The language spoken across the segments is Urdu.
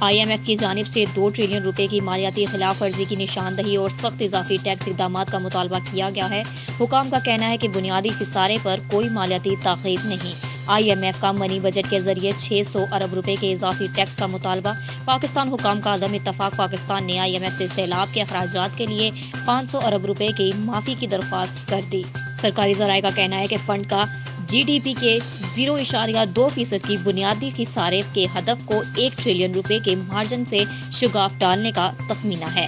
IMF کی جانب سے 2 ٹریلین روپے کی مالیاتی خلاف ورزی کی نشاندہی اور سخت اضافی ٹیکس اقدامات کا مطالبہ کیا گیا ہے۔ حکام کا کہنا ہے کہ بنیادی خسارے پر کوئی مالیاتی تاخیر نہیں۔ IMF کا منی بجٹ کے ذریعے 600 ارب روپے کے اضافی ٹیکس کا مطالبہ۔ پاکستان حکام کا عدم اتفاق۔ پاکستان نے IMF سے سیلاب کے اخراجات کے لیے 500 ارب روپے کی معافی کی درخواست کر دی۔ سرکاری ذرائع کا کہنا ہے کہ فنڈ کا GDP کے 0.2% کی بنیادی خسارے کے ہدف کو 1 ٹریلین روپے کے مارجن سے شگاف ڈالنے کا تخمینہ ہے۔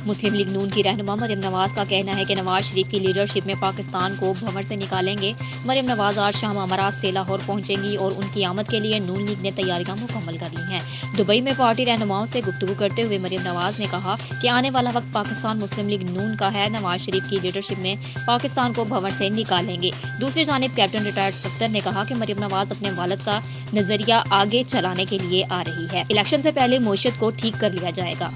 مسلم لیگ نون کی رہنما مریم نواز کا کہنا ہے کہ نواز شریف کی لیڈرشپ میں پاکستان کو بھنور سے نکالیں گے۔ مریم نواز آج شام امارات سے لاہور پہنچیں گی اور ان کی آمد کے لیے نون لیگ نے تیاریاں مکمل کر لی ہیں۔ دبئی میں پارٹی رہنماؤں سے گفتگو کرتے ہوئے مریم نواز نے کہا کہ آنے والا وقت پاکستان مسلم لیگ نون کا ہے۔ نواز شریف کی لیڈرشپ میں پاکستان کو بھنور سے نکالیں گے۔ دوسری جانب کیپٹن ریٹائرڈ صفدر نے کہا کہ مریم نواز اپنے والد کا نظریہ آگے چلانے کے لیے آ رہی ہے۔ الیکشن سے پہلے معیشت کو ٹھیک کر لیا جائے گا۔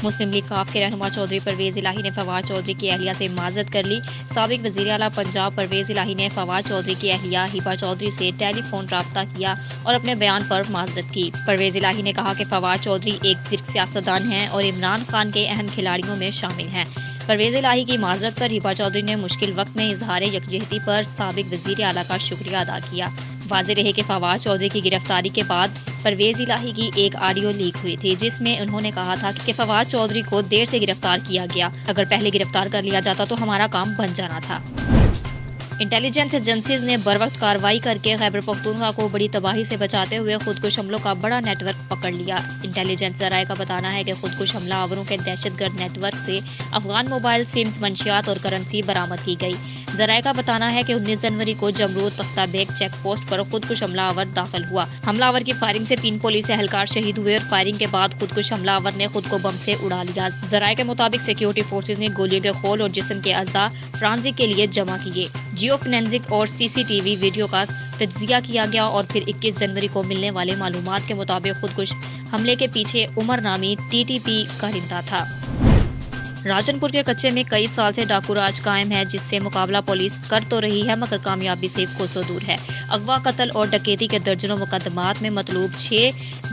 مسلم لیگ کاف کے رہنما چودھری پرویز الہی نے فواد چودھری کی اہلیہ سے معذرت کر لی۔ سابق وزیر اعلیٰ پنجاب پرویز الہی نے فواد چودھری کی اہلیہ ہبہ چودھری سے ٹیلی فون رابطہ کیا اور اپنے بیان پر معذرت کی۔ پرویز الہی نے کہا کہ فواد چودھری ایک زرک سیاستدان ہیں اور عمران خان کے اہم کھلاڑیوں میں شامل ہیں۔ پرویز الہی کی معذرت پر ہبہ چودھری نے مشکل وقت میں اظہار یکجہتی پر سابق وزیر اعلیٰ کا شکریہ ادا کیا۔ واضح رہے کہ فواد چودھری کی گرفتاری کے بعد پرویز الہی کی ایک آڈیو لیک ہوئی تھی جس میں انہوں نے کہا تھا کہ فواد چودھری کو دیر سے گرفتار کیا گیا، اگر پہلے گرفتار کر لیا جاتا تو ہمارا کام بن جانا تھا۔ انٹیلیجنس ایجنسیز نے بروقت کارروائی کر کے خیبر پختونخوا کو بڑی تباہی سے بچاتے ہوئے خودکش حملوں کا بڑا نیٹ ورک پکڑ لیا۔ انٹیلیجنس ذرائع کا بتانا ہے کہ خودکش حملہ آوروں کے دہشت گرد نیٹ ورک سے افغان موبائل سمز، منشیات اور کرنسی برآمد کی گئی۔ ذرائع کا بتانا ہے کہ 19 جنوری کو جمرود تختہ بیگ چیک پوسٹ پر خودکش حملہ آور داخل ہوا۔ حملہ آور کی فائرنگ سے 3 پولیس اہلکار شہید ہوئے اور فائرنگ کے بعد خودکش حملہ آور نے خود کو بم سے اڑا لیا۔ ذرائع کے مطابق سیکیورٹی فورسز نے گولیوں کے خول اور جسم کے اعضاء فرانزک کے لیے جمع کیے۔ جیو فورینزک اور CCTV ویڈیو کا تجزیہ کیا گیا اور پھر 21 جنوری کو ملنے والے معلومات کے مطابق خودکش حملے کے پیچھے عمر نامی TTP کارندہ تھا۔ راجن پور کے کچے میں کئی سال سے ڈاکو راج قائم ہے جس سے مقابلہ پولیس کر تو رہی ہے مگر کامیابی سے کوسوں دور ہے۔ اغوا، قتل اور ڈکیتی کے درجنوں مقدمات میں مطلوب 6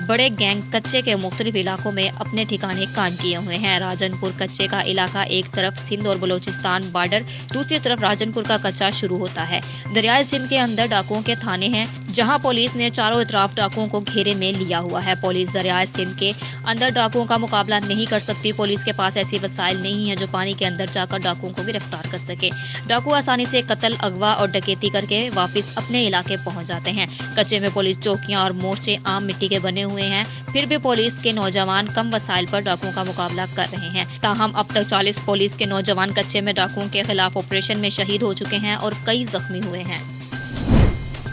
بڑے گینگ کچے کے مختلف علاقوں میں اپنے ٹھکانے قائم کیے ہوئے ہیں۔ راجن پور کچے کا علاقہ ایک طرف سندھ اور بلوچستان بارڈر، دوسری طرف راجن پور کا کچا شروع ہوتا ہے۔ دریائے سندھ کے اندر ڈاکوؤں کے تھانے ہیں جہاں پولیس نے چاروں اطراف ڈاکوؤں کو گھیرے میں لیا ہوا ہے۔ پولیس دریائے سندھ کے اندر ڈاکوؤں کا مقابلہ نہیں کر سکتی۔ پولیس کے پاس ایسی وسائل نہیں ہیں جو پانی کے اندر جا کر ڈاکوؤں کو گرفتار کر سکے۔ ڈاکو آسانی سے قتل، اغوا اور ڈکیتی کر کے واپس اپنے علاقے پہنچ جاتے ہیں۔ کچے میں پولیس چوکیاں اور مورچے عام مٹی کے بنے ہوئے ہیں، پھر بھی پولیس کے نوجوان کم وسائل پر ڈاکوؤں کا مقابلہ کر رہے ہیں۔ تاہم اب تک 40 پولیس کے نوجوان کچے میں ڈاکوؤں کے خلاف آپریشن میں شہید ہو چکے ہیں اور کئی زخمی ہوئے ہیں۔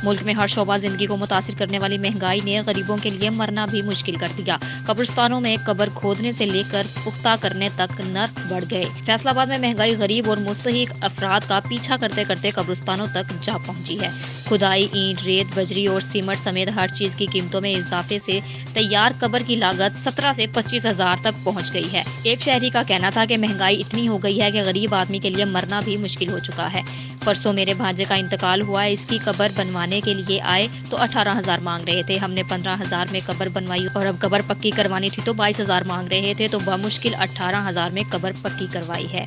ملک میں ہر شعبہ زندگی کو متاثر کرنے والی مہنگائی نے غریبوں کے لیے مرنا بھی مشکل کر دیا۔ قبرستانوں میں قبر کھودنے سے لے کر پختہ کرنے تک نرخ بڑھ گئے۔ فیصل آباد میں مہنگائی غریب اور مستحق افراد کا پیچھا کرتے کرتے قبرستانوں تک جا پہنچی ہے۔ کھدائی، اینٹ، ریت، بجری اور سیمنٹ سمیت ہر چیز کی قیمتوں میں اضافے سے تیار قبر کی لاگت 17 سے 25 ہزار تک پہنچ گئی ہے۔ ایک شہری کا کہنا تھا کہ مہنگائی اتنی ہو گئی ہے کہ غریب آدمی کے لیے مرنا بھی مشکل ہو چکا ہے۔ پرسوں میرے بھانجے کا انتقال ہوا، اس کی قبر بنوانے کے لیے آئے تو 18 ہزار مانگ رہے تھے۔ ہم نے 15 ہزار میں قبر بنوائی اور اب قبر پکی کروانی تھی تو 22 ہزار مانگ رہے تھے، تو بمشکل 18 ہزار میں قبر پکی کروائی ہے۔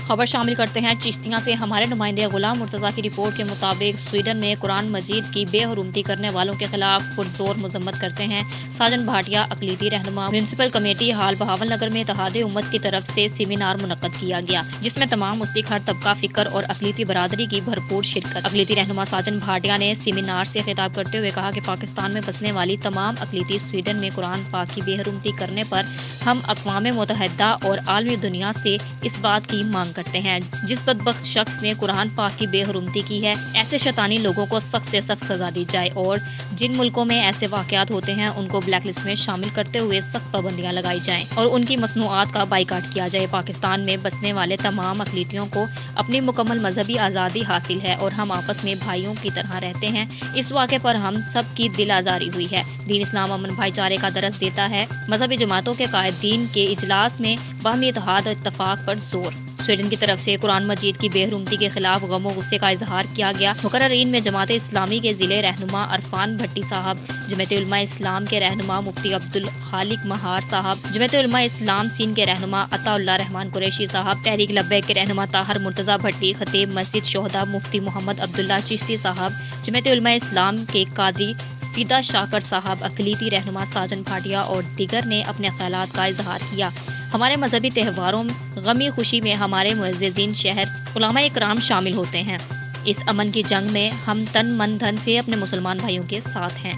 خبر شامل کرتے ہیں چشتیاں سے۔ ہمارے نمائندے غلام مرتضیٰ کی رپورٹ کے مطابق سویڈن میں قرآن مجید کی بے حرمتی کرنے والوں کے خلاف پرزور مذمت کرتے ہیں ساجن بھاٹیا، اقلیتی رہنما۔ Municipal committee hall Bahawal Nagar میں اتحاد امت کی طرف سے سیمینار منعقد کیا گیا جس میں تمام مسلک ہر طبقہ فکر اور اقلیتی برادری کی بھرپور شرکت۔ اقلیتی رہنما ساجن بھاٹیا نے سیمینار سے خطاب کرتے ہوئے کہا کہ پاکستان میں بسنے والی تمام اقلیتی سویڈن میں قرآن پاک کی بے حرمتی کرنے پر ہم اقوام متحدہ اور عالمی دنیا سے اس بات کی مانگ کرتے ہیں جس بدبخت شخص نے قرآن پاک کی بے حرمتی کی ہے ایسے شیطانی لوگوں کو سخت سے سخت سزا دی جائے اور جن ملکوں میں ایسے واقعات ہوتے ہیں ان کو بلیک لسٹ میں شامل کرتے ہوئے سخت پابندیاں لگائی جائیں اور ان کی مصنوعات کا بائیکاٹ کیا جائے۔ پاکستان میں بسنے والے تمام اقلیتوں کو اپنی مکمل مذہبی آزادی حاصل ہے اور ہم آپس میں بھائیوں کی طرح رہتے ہیں۔ اس واقعے پر ہم سب کی دل آزاری ہوئی ہے۔ دین اسلام امن بھائی چارے کا درس دیتا ہے۔ مذہبی جماعتوں کے قائدین کے اجلاس میں باہمی اتحاد اور اتفاق پر زور۔ سویڈن کی طرف سے قرآن مجید کی بے حرمتی کے خلاف غم و غصے کا اظہار کیا گیا۔ مقررین میں جماعت اسلامی کے ضلع رہنما عرفان بھٹی صاحب، جمعیت علماء اسلام کے رہنما مفتی عبدالخالق مہار صاحب، جمعیت علماء اسلام سندھ کے رہنما عطا اللہ رحمان قریشی صاحب، تحریک لبیک کے رہنما طاہر مرتضیٰ بھٹی، خطیب مسجد شہداء مفتی محمد عبداللہ چشتی صاحب، جمعیت علماء اسلام کے قاضی فدا شاکر صاحب، اقلیتی رہنما ساجن بھاٹیا اور دیگر نے اپنے خیالات کا اظہار کیا۔ ہمارے مذہبی تہواروں غمی خوشی میں ہمارے معززین شہر علماء اکرام شامل ہوتے ہیں۔ اس امن کی جنگ میں ہم تن من دھن سے اپنے مسلمان بھائیوں کے ساتھ ہیں۔